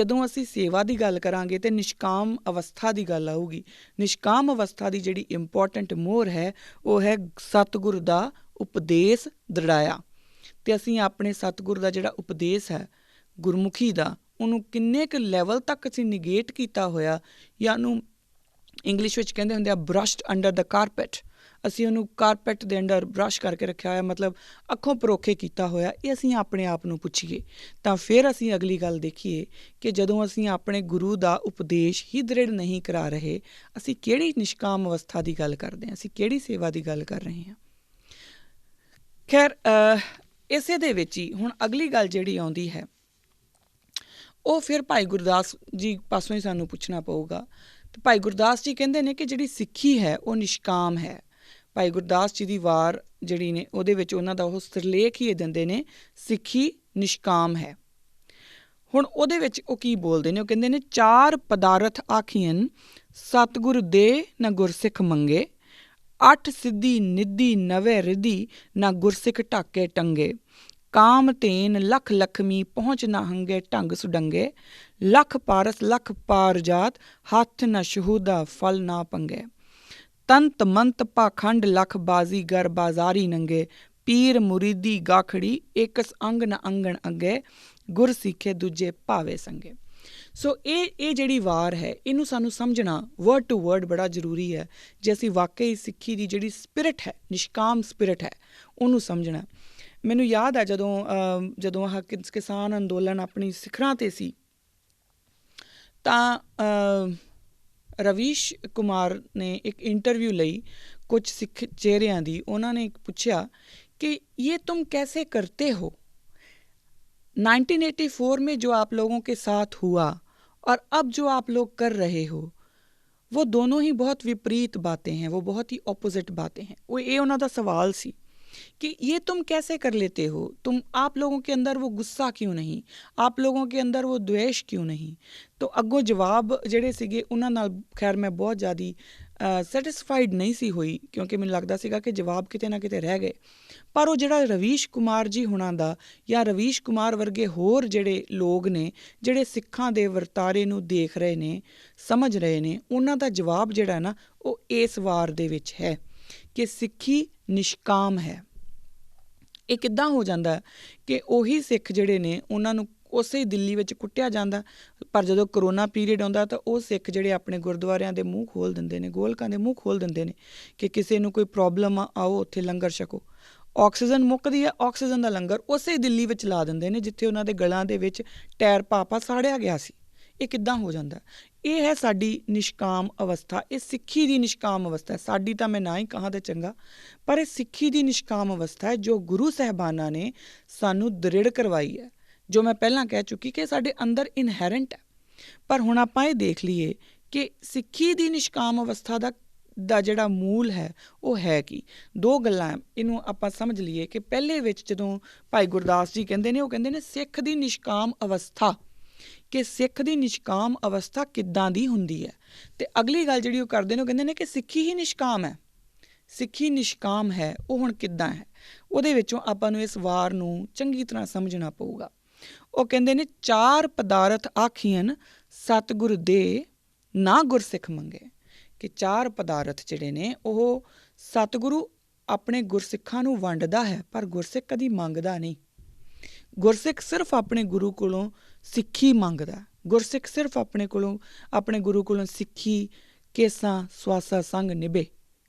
ਜਦੋਂ ਅਸੀਂ ਸੇਵਾ ਦੀ ਗੱਲ ਕਰਾਂਗੇ ਤੇ ਨਿਸ਼ਕਾਮ ਅਵਸਥਾ ਦੀ ਗੱਲ ਆਊਗੀ। ਨਿਸ਼ਕਾਮ ਅਵਸਥਾ ਦੀ ਜਿਹੜੀ ਇੰਪੋਰਟੈਂਟ ਮੋਹਰ ਹੈ ਉਹ ਹੈ ਸਤਿਗੁਰ ਦਾ ਉਪਦੇਸ਼ ਦ੍ਰਿੜਾਇਆ। ਤੇ ਅਸੀਂ ਆਪਣੇ ਸਤਿਗੁਰ ਦਾ ਜਿਹੜਾ ਉਪਦੇਸ਼ ਹੈ ਗੁਰਮੁਖੀ ਦਾ, ਉਹਨੂੰ ਕਿੰਨੇ ਕੁ ਲੈਵਲ ਤੱਕ ਅਸੀਂ ਨਿਗੇਟ ਕੀਤਾ ਹੋਇਆ, ਜਾਂ ਉਹਨੂੰ ਇੰਗਲਿਸ਼ ਵਿੱਚ ਕਹਿੰਦੇ ਹੁੰਦੇ ਆ ਬਰਸ਼ਡ ਅੰਡਰ ਦ ਕਾਰਪੈਟ। ਅਸੀਂ ਉਹਨੂੰ ਕਾਰਪੈਟ ਦੇ ਅੰਡਰ ਬਰਸ਼ ਕਰਕੇ ਰੱਖਿਆ ਹੋਇਆ, ਮਤਲਬ ਅੱਖੋਂ ਪਰੋਖੇ ਕੀਤਾ ਹੋਇਆ। ਇਹ ਅਸੀਂ ਆਪਣੇ ਆਪ ਨੂੰ ਪੁੱਛੀਏ ਤਾਂ ਫਿਰ ਅਸੀਂ ਅਗਲੀ ਗੱਲ ਦੇਖੀਏ ਕਿ ਜਦੋਂ ਅਸੀਂ ਆਪਣੇ ਗੁਰੂ ਦਾ ਉਪਦੇਸ਼ ਹੀ ਦ੍ਰਿੜ ਨਹੀਂ ਕਰਾ ਰਹੇ, ਅਸੀਂ ਕਿਹੜੀ ਨਿਸ਼ਕਾਮ ਅਵਸਥਾ ਦੀ ਗੱਲ ਕਰਦੇ ਹਾਂ, ਅਸੀਂ ਕਿਹੜੀ ਸੇਵਾ ਦੀ ਗੱਲ ਕਰ ਰਹੇ ਹਾਂ। ਖੈਰ, ਇਸੇ ਦੇ ਵਿੱਚ ਹੀ ਹੁਣ ਅਗਲੀ ਗੱਲ ਜਿਹੜੀ ਆਉਂਦੀ ਹੈ ਉਹ ਫਿਰ ਭਾਈ ਗੁਰਦਾਸ ਜੀ ਪਾਸੋਂ ਹੀ ਸਾਨੂੰ ਪੁੱਛਣਾ ਪਊਗਾ। ਤੇ ਭਾਈ ਗੁਰਦਾਸ ਜੀ ਕਹਿੰਦੇ ਨੇ ਕਿ ਜਿਹੜੀ ਸਿੱਖੀ ਹੈ ਉਹ ਨਿਸ਼ਕਾਮ ਹੈ। ਭਾਈ ਗੁਰਦਾਸ ਜੀ ਦੀ ਵਾਰ ਜਿਹੜੀ ਨੇ ਉਹਦੇ ਵਿੱਚ ਉਹਨਾਂ ਦਾ ਉਹ ਸਿਰਲੇਖ ਹੀ ਦਿੰਦੇ ਨੇ, ਸਿੱਖੀ ਨਿਸ਼ਕਾਮ ਹੈ। ਹੁਣ ਉਹਦੇ ਵਿੱਚ ਉਹ ਕੀ ਬੋਲਦੇ ਨੇ, ਉਹ ਕਹਿੰਦੇ ਨੇ 4 ਪਦਾਰਥ ਆਖੀਨ ਸਤਿਗੁਰ ਦੇ ਨਾ ਗੁਰਸਿੱਖ ਮੰਗੇ, 8 ਸਿੱਧੀ ਨਿੱਧੀ ਨਵੇਂ ਰਿਧੀ ਨਾ ਗੁਰਸਿੱਖ ਢਾਕੇ ਟੰਗੇ, ਕਾਮ ਧੇਨ ਲਖ ਲਖਮੀ ਪਹੁੰਚ ਨਾ ਹੰਗੇ ਢੰਗ ਸੁਡੰਗੇ, ਲੱਖ ਪਾਰਸ ਲੱਖ ਪਾਰ ਜਾਤ ਹੱਥ ਨਾ ਸ਼ਹੂਦਾ ਫਲ ਨਾ ਪੰਗੇ, ਤੰਤ ਮੰਤ ਪਾਖੰਡ ਲਖ ਬਾਜ਼ੀ ਗਰ ਬਾਜ਼ਾਰੀ ਨੰਗੇ, ਪੀਰ ਮੁਰੀਦੀ ਗਾਖੜੀ ਏਕਸ ਅੰਗ ਨਾ ਅੰਗਣ ਅੱਗੇ, ਗੁਰ ਸਿੱਖੇ ਦੂਜੇ ਭਾਵੇ ਸੰਗੇ। ਸੋ ਇਹ ਜਿਹੜੀ ਵਾਰ ਹੈ ਇਹਨੂੰ ਸਾਨੂੰ ਸਮਝਣਾ ਵਰਡ ਟੂ ਵਰਡ ਬੜਾ ਜ਼ਰੂਰੀ ਹੈ ਜੇ ਅਸੀਂ ਵਾਕਈ ਸਿੱਖੀ ਦੀ ਜਿਹੜੀ ਸਪਿਰਿਟ ਹੈ, ਨਿਸ਼ਕਾਮ ਸਪਿਰਿਟ ਹੈ, ਉਹਨੂੰ ਸਮਝਣਾ। ਮੈਨੂੰ ਯਾਦ ਹੈ ਜਦੋਂ ਆਹ ਕਿਸਾਨ ਅੰਦੋਲਨ ਆਪਣੀ ਸਿਖਰਾਂ 'ਤੇ ਸੀ ਤਾਂ ਰਵੀਸ਼ ਕੁਮਾਰ ਨੇ ਇੱਕ ਇੰਟਰਵਿਊ ਲਈ ਕੁਝ ਸਿੱਖ ਚਿਹਰਿਆਂ ਦੀ, ਉਹਨਾਂ ਨੇ ਪੁੱਛਿਆ ਕਿ ਇਹ तुम कैसे करते हो, 1984 में जो आप लोगों के साथ हुआ और अब जो आप लोग कर रहे हो वो दोनों ही बहुत विपरीत बातें हैं, वो बहुत ही ऑपोजिट बातें हैं। वो ये ਉਹਨਾਂ ਦਾ सवाल सी कि ये तुम कैसे कर लेते हो, आप लोगों के अंदर वो गुस्सा क्यों नहीं, आप लोगों के अंदर वो द्वेष क्यों नहीं। तो अगों जवाब ਜਿਹੜੇ ਸੀਗੇ ਉਹਨਾਂ ਨਾਲ ਖੈਰ ਮੈਂ ਬਹੁਤ ਜ਼ਿਆਦਾ ਸੈਟਿਸਫਾਈਡ ਨਹੀਂ ਸੀ ਹੋਈ, ਕਿਉਂਕਿ ਮੈਨੂੰ ਲੱਗਦਾ ਸੀਗਾ ਕਿ ਜਵਾਬ ਕਿਤੇ ਨਾ ਕਿਤੇ ਰਹਿ ਗਏ। ਪਰ ਉਹ ਜਿਹੜਾ ਰਵੀਸ਼ ਕੁਮਾਰ ਜੀ ਹੁਣਾਂ ਦਾ ਜਾਂ ਰਵੀਸ਼ ਕੁਮਾਰ ਵਰਗੇ ਹੋਰ ਜਿਹੜੇ ਲੋਕ ਨੇ ਜਿਹੜੇ ਸਿੱਖਾਂ ਦੇ ਵਰਤਾਰੇ ਨੂੰ ਦੇਖ ਰਹੇ ਨੇ, ਸਮਝ ਰਹੇ ਨੇ, ਉਹਨਾਂ ਦਾ ਜਵਾਬ ਜਿਹੜਾ ਨਾ ਉਹ ਇਸ ਵਾਰ ਦੇ ਵਿੱਚ ਹੈ ਕਿ ਸਿੱਖੀ ਨਿਸ਼ਕਾਮ ਹੈ। ਇਹ ਕਿੱਦਾਂ ਹੋ ਜਾਂਦਾ ਕਿ ਉਹੀ ਸਿੱਖ ਜਿਹੜੇ ਨੇ ਉਹਨਾਂ ਨੂੰ ਉਸੇ ਦਿੱਲੀ ਵਿੱਚ ਕੁੱਟਿਆ ਜਾਂਦਾ, ਪਰ ਜਦੋਂ ਕਰੋਨਾ ਪੀਰੀਅਡ ਆਉਂਦਾ ਤਾਂ ਉਹ ਸਿੱਖ ਜਿਹੜੇ ਆਪਣੇ ਗੁਰਦੁਆਰਿਆਂ ਦੇ ਮੂੰਹ ਖੋਲ੍ਹ ਦਿੰਦੇ ਨੇ, ਗੋਲਕਾਂ ਦੇ ਮੂੰਹ ਖੋਲ੍ਹ ਦਿੰਦੇ ਨੇ ਕਿ ਕਿਸੇ ਨੂੰ ਕੋਈ ਪ੍ਰੋਬਲਮ ਆ, ਆਓ ਉੱਥੇ ਲੰਗਰ ਛਕੋ। ਆਕਸੀਜਨ ਮੁੱਕਦੀ ਹੈ, ਆਕਸੀਜਨ ਦਾ ਲੰਗਰ ਉਸੇ ਦਿੱਲੀ ਵਿੱਚ ਲਾ ਦਿੰਦੇ ਨੇ ਜਿੱਥੇ ਉਹਨਾਂ ਦੇ ਗਲਾਂ ਦੇ ਵਿੱਚ ਟਾਇਰ ਪਾ ਸਾੜਿਆ ਗਿਆ ਸੀ। ਇਹ ਕਿੱਦਾਂ ਹੋ ਜਾਂਦਾ? ਇਹ ਹੈ ਸਾਡੀ ਨਿਸ਼ਕਾਮ ਅਵਸਥਾ, ਇਹ ਸਿੱਖੀ ਦੀ ਨਿਸ਼ਕਾਮ ਅਵਸਥਾ ਹੈ। ਸਾਡੀ ਤਾਂ ਮੈਂ ਨਾ ਹੀ ਕਹਾਂ ਤਾਂ ਚੰਗਾ, ਪਰ ਇਹ ਸਿੱਖੀ ਦੀ ਨਿਸ਼ਕਾਮ ਅਵਸਥਾ ਹੈ ਜੋ ਗੁਰੂ ਸਾਹਿਬਾਨਾਂ ਨੇ ਸਾਨੂੰ ਦ੍ਰਿੜ ਕਰਵਾਈ ਹੈ, ਜੋ ਮੈਂ ਪਹਿਲਾਂ ਕਹਿ ਚੁੱਕੀ ਕਿ ਸਾਡੇ ਅੰਦਰ ਇਨਹੈਰੈਂਟ ਹੈ। ਪਰ ਹੁਣ ਆਪਾਂ ਇਹ ਦੇਖ ਲਈਏ ਕਿ ਸਿੱਖੀ ਦੀ ਨਿਸ਼ਕਾਮ ਅਵਸਥਾ ਦਾ ਜਿਹੜਾ ਮੂਲ ਹੈ ਉਹ ਹੈ ਕੀ। 2 ਗੱਲਾਂ ਇਹਨੂੰ ਆਪਾਂ ਸਮਝ ਲਈਏ ਕਿ ਪਹਿਲੇ ਵਿੱਚ ਜਦੋਂ ਭਾਈ ਗੁਰਦਾਸ ਜੀ ਕਹਿੰਦੇ ਨੇ, ਉਹ ਕਹਿੰਦੇ ਨੇ ਸਿੱਖ ਦੀ ਨਿਸ਼ਕਾਮ ਅਵਸਥਾ, ਕਿ ਸਿੱਖ ਦੀ ਨਿਸ਼ਕਾਮ ਅਵਸਥਾ ਕਿੱਦਾਂ ਦੀ ਹੁੰਦੀ ਹੈ। ਅਤੇ ਅਗਲੀ ਗੱਲ ਜਿਹੜੀ ਉਹ ਕਰਦੇ ਨੇ, ਉਹ ਕਹਿੰਦੇ ਨੇ ਕਿ ਸਿੱਖੀ ਹੀ ਨਿਸ਼ਕਾਮ ਹੈ। ਸਿੱਖੀ ਨਿਸ਼ਕਾਮ ਹੈ, ਉਹ ਹੁਣ ਕਿੱਦਾਂ ਹੈ? ਉਹਦੇ ਵਿੱਚੋਂ ਆਪਾਂ ਨੂੰ ਇਸ ਵਾਰ ਨੂੰ ਚੰਗੀ ਤਰ੍ਹਾਂ ਸਮਝਣਾ ਪਊਗਾ। ਉਹ ਕਹਿੰਦੇ ਨੇ 4 ਪਦਾਰਥ ਆਖੀਨ ਸਤਿਗੁਰ ਦੇ ਨਾ ਗੁਰਸਿੱਖ ਮੰਗੇ, ਕਿ 4 ਪਦਾਰਥ ਜਿਹੜੇ ਨੇ ਉਹ ਸਤਿਗੁਰੂ ਆਪਣੇ ਗੁਰਸਿੱਖਾਂ ਨੂੰ ਵੰਡਦਾ ਹੈ, ਪਰ ਗੁਰਸਿੱਖ ਕਦੀ ਮੰਗਦਾ ਨਹੀਂ। ਗੁਰਸਿੱਖ ਸਿਰਫ ਆਪਣੇ ਗੁਰੂ ਕੋਲੋਂ ਸਿੱਖੀ ਮੰਗਦਾ, ਗੁਰਸਿੱਖ ਸਿਰਫ ਆਪਣੇ ਗੁਰੂ ਕੋਲੋਂ ਸਿੱਖੀ ਕੇਸਾਂ ਸਵਾਸਾ ਸੰਗ ਨਿਭੇ,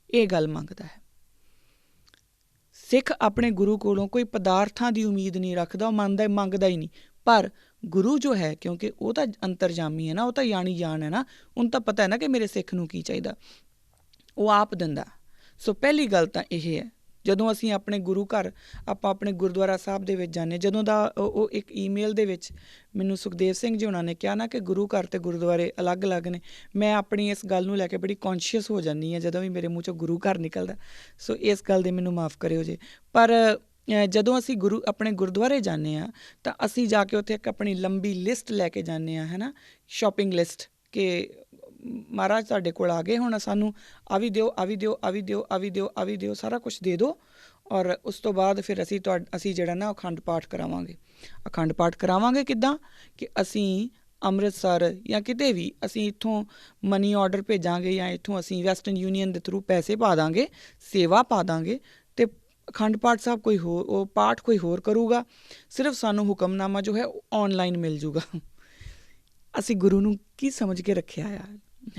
ਇਹ ਗੱਲ ਮੰਗਦਾ ਹੈ। ਸਿੱਖ ਆਪਣੇ ਗੁਰੂ ਕੋਲੋਂ ਕੋਈ ਪਦਾਰਥਾਂ ਦੀ ਉਮੀਦ ਨਹੀਂ ਰੱਖਦਾ, ਉਹ ਮੰਗਦਾ ਹੀ ਨਹੀਂ। ਪਰ ਗੁਰੂ ਜੋ ਹੈ, ਕਿਉਂਕਿ ਉਹ ਤਾਂ ਅੰਤਰਜਾਮੀ ਹੈ ਨਾ, ਉਹ ਤਾਂ ਯਾਨੀ ਜਾਨ ਹੈ ਨਾ, ਉਹਨੂੰ ਤਾਂ ਪਤਾ ਹੈ ਨਾ ਕਿ ਮੇਰੇ ਸਿੱਖ ਨੂੰ ਕੀ ਚਾਹੀਦਾ, ਉਹ ਆਪ ਦਿੰਦਾ। ਸੋ ਪਹਿਲੀ ਗੱਲ ਤਾਂ ਇਹ ਹੈ, ਜਦੋਂ ਅਸੀਂ ਆਪਣੇ ਗੁਰੂ ਘਰ, ਆਪਾਂ ਆਪਣੇ ਗੁਰਦੁਆਰਾ ਸਾਹਿਬ ਦੇ ਵਿੱਚ ਜਾਂਦੇ, ਜਦੋਂ ਦਾ ਉਹ ਇੱਕ ਈਮੇਲ ਦੇ ਵਿੱਚ ਮੈਨੂੰ ਸੁਖਦੇਵ ਸਿੰਘ ਜੀ ਉਹਨਾਂ ਨੇ ਕਿਹਾ ਨਾ ਕਿ ਗੁਰੂ ਘਰ ਅਤੇ ਗੁਰਦੁਆਰੇ ਅਲੱਗ-ਅਲੱਗ ਨੇ, ਮੈਂ ਆਪਣੀ ਇਸ ਗੱਲ ਨੂੰ ਲੈ ਕੇ ਬੜੀ ਕੌਨਸ਼ੀਅਸ ਹੋ ਜਾਂਦੀ ਹਾਂ ਜਦੋਂ ਵੀ ਮੇਰੇ ਮੂੰਹ 'ਚੋਂ ਗੁਰੂ ਘਰ ਨਿਕਲਦਾ। ਸੋ ਇਸ ਗੱਲ ਦੇ ਮੈਨੂੰ ਮਾਫ਼ ਕਰਿਓ ਜੇ। ਪਰ ਜਦੋਂ ਅਸੀਂ ਆਪਣੇ ਗੁਰਦੁਆਰੇ ਜਾਂਦੇ ਹਾਂ ਤਾਂ ਅਸੀਂ ਜਾ ਕੇ ਉੱਥੇ ਇੱਕ ਆਪਣੀ ਲੰਬੀ ਲਿਸਟ ਲੈ ਕੇ ਜਾਂਦੇ ਹਾਂ, ਹੈ ਨਾ, ਸ਼ੋਪਿੰਗ ਲਿਸਟ, ਕਿ ਮਹਾਰਾਜ ਤੁਹਾਡੇ ਕੋਲ ਆ ਗਏ, ਹੁਣ ਸਾਨੂੰ ਆ ਵੀ ਦਿਓ, ਆ ਵੀ ਦਿਓ, ਆ ਵੀ ਦਿਓ, ਆ ਵੀ ਦਿਓ, ਆ ਵੀ ਦਿਓ, ਸਾਰਾ ਕੁਛ ਦੇ ਦਿਓ। ਔਰ ਉਸ ਤੋਂ ਬਾਅਦ ਫਿਰ ਅਸੀਂ ਜਿਹੜਾ ਨਾ ਅਖੰਡ ਪਾਠ ਕਰਾਵਾਂਗੇ। ਅਖੰਡ ਪਾਠ ਕਰਾਵਾਂਗੇ ਕਿੱਦਾਂ? ਕਿ ਅਸੀਂ ਅੰਮ੍ਰਿਤਸਰ ਜਾਂ ਕਿਤੇ ਵੀ ਅਸੀਂ ਇੱਥੋਂ ਮਨੀ ਆਰਡਰ ਭੇਜਾਂਗੇ ਜਾਂ ਇੱਥੋਂ ਅਸੀਂ ਵੈਸਟਰਨ ਯੂਨੀਅਨ ਦੇ ਥਰੂ ਪੈਸੇ ਪਾ ਦਾਂਗੇ, ਸੇਵਾ ਪਾ ਦਾਂਗੇ, ਅਤੇ ਅਖੰਡ ਪਾਠ ਸਾਹਿਬ ਕੋਈ ਹੋਰ, ਉਹ ਪਾਠ ਕੋਈ ਹੋਰ ਕਰੂਗਾ। ਸਿਰਫ ਸਾਨੂੰ ਹੁਕਮਨਾਮਾ ਜੋ ਹੈ ਉਹ ਔਨਲਾਈਨ ਮਿਲ ਜੂਗਾ। ਅਸੀਂ ਗੁਰੂ ਨੂੰ ਕੀ ਸਮਝ ਕੇ ਰੱਖਿਆ ਆ,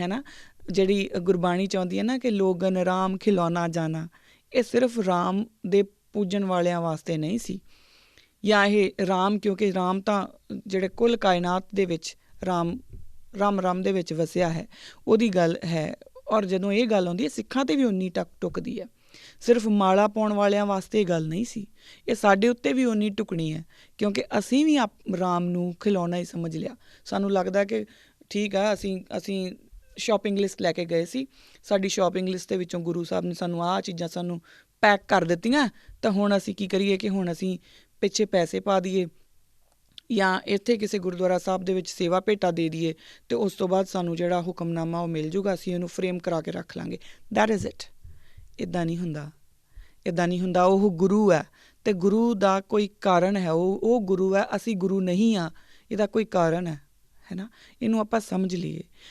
ਹੈ ਨਾ। ਜਿਹੜੀ ਗੁਰਬਾਣੀ ਚਾਹੁੰਦੀ ਹੈ ਨਾ ਕਿ ਲੋਗਨ ਰਾਮ ਖਿਲੌਣਾ ਜਾਣਾ, ਇਹ ਸਿਰਫ ਰਾਮ ਦੇ ਪੂਜਣ ਵਾਲਿਆਂ ਵਾਸਤੇ ਨਹੀਂ ਸੀ, ਜਾਂ ਇਹ ਰਾਮ, ਕਿਉਂਕਿ ਰਾਮ ਤਾਂ ਜਿਹੜੇ ਕੁੱਲ ਕਾਇਨਾਤ ਦੇ ਵਿੱਚ ਰਾਮ ਦੇ ਵਿੱਚ ਵਸਿਆ ਹੈ, ਉਹਦੀ ਗੱਲ ਹੈ। ਔਰ ਜਦੋਂ ਇਹ ਗੱਲ ਆਉਂਦੀ ਹੈ ਸਿੱਖਾਂ 'ਤੇ ਵੀ ਉਨੀ ਟੁੱਕਦੀ ਹੈ। ਸਿਰਫ ਮਾਲਾ ਪਾਉਣ ਵਾਲਿਆਂ ਵਾਸਤੇ ਇਹ ਗੱਲ ਨਹੀਂ ਸੀ, ਇਹ ਸਾਡੇ ਉੱਤੇ ਵੀ ਉਨੀ ਟੁਕਣੀ ਹੈ, ਕਿਉਂਕਿ ਅਸੀਂ ਵੀ ਰਾਮ ਨੂੰ ਖਿਲੌਣਾ ਹੀ ਸਮਝ ਲਿਆ। ਸਾਨੂੰ ਲੱਗਦਾ ਕਿ ਠੀਕ ਆ, ਅਸੀਂ ਸ਼ੋਪਿੰਗ ਲਿਸਟ ਲੈ ਕੇ ਗਏ ਸੀ, ਸਾਡੀ ਸ਼ੋਪਿੰਗ ਲਿਸਟ ਦੇ ਵਿੱਚੋਂ ਗੁਰੂ ਸਾਹਿਬ ਨੇ ਸਾਨੂੰ ਆਹ ਚੀਜ਼ਾਂ ਸਾਨੂੰ ਪੈਕ ਕਰ ਦਿੱਤੀਆਂ, ਤਾਂ ਹੁਣ ਅਸੀਂ ਕੀ ਕਰੀਏ ਕਿ ਹੁਣ ਅਸੀਂ ਪਿੱਛੇ ਪੈਸੇ ਪਾ ਦਈਏ ਜਾਂ ਇੱਥੇ ਕਿਸੇ ਗੁਰਦੁਆਰਾ ਸਾਹਿਬ ਦੇ ਵਿੱਚ ਸੇਵਾ ਭੇਟਾ ਦੇ ਦਈਏ, ਅਤੇ ਉਸ ਤੋਂ ਬਾਅਦ ਸਾਨੂੰ ਜਿਹੜਾ ਹੁਕਮਨਾਮਾ ਉਹ ਮਿਲ ਜੂਗਾ, ਅਸੀਂ ਉਹਨੂੰ ਫਰੇਮ ਕਰਾ ਕੇ ਰੱਖ ਲਾਂਗੇ। That is it. ਇੱਦਾਂ ਨਹੀਂ ਹੁੰਦਾ, ਇੱਦਾਂ ਨਹੀਂ ਹੁੰਦਾ। ਉਹ ਗੁਰੂ ਹੈ ਅਤੇ ਗੁਰੂ ਦਾ ਕੋਈ ਕਾਰਨ ਹੈ, ਉਹ ਗੁਰੂ ਹੈ, ਅਸੀਂ ਗੁਰੂ ਨਹੀਂ ਹਾਂ, ਇਹਦਾ ਕੋਈ ਕਾਰਨ ਹੈ ਨਾ। ਇਹਨੂੰ ਆਪਾਂ ਸਮਝ ਲਈਏ।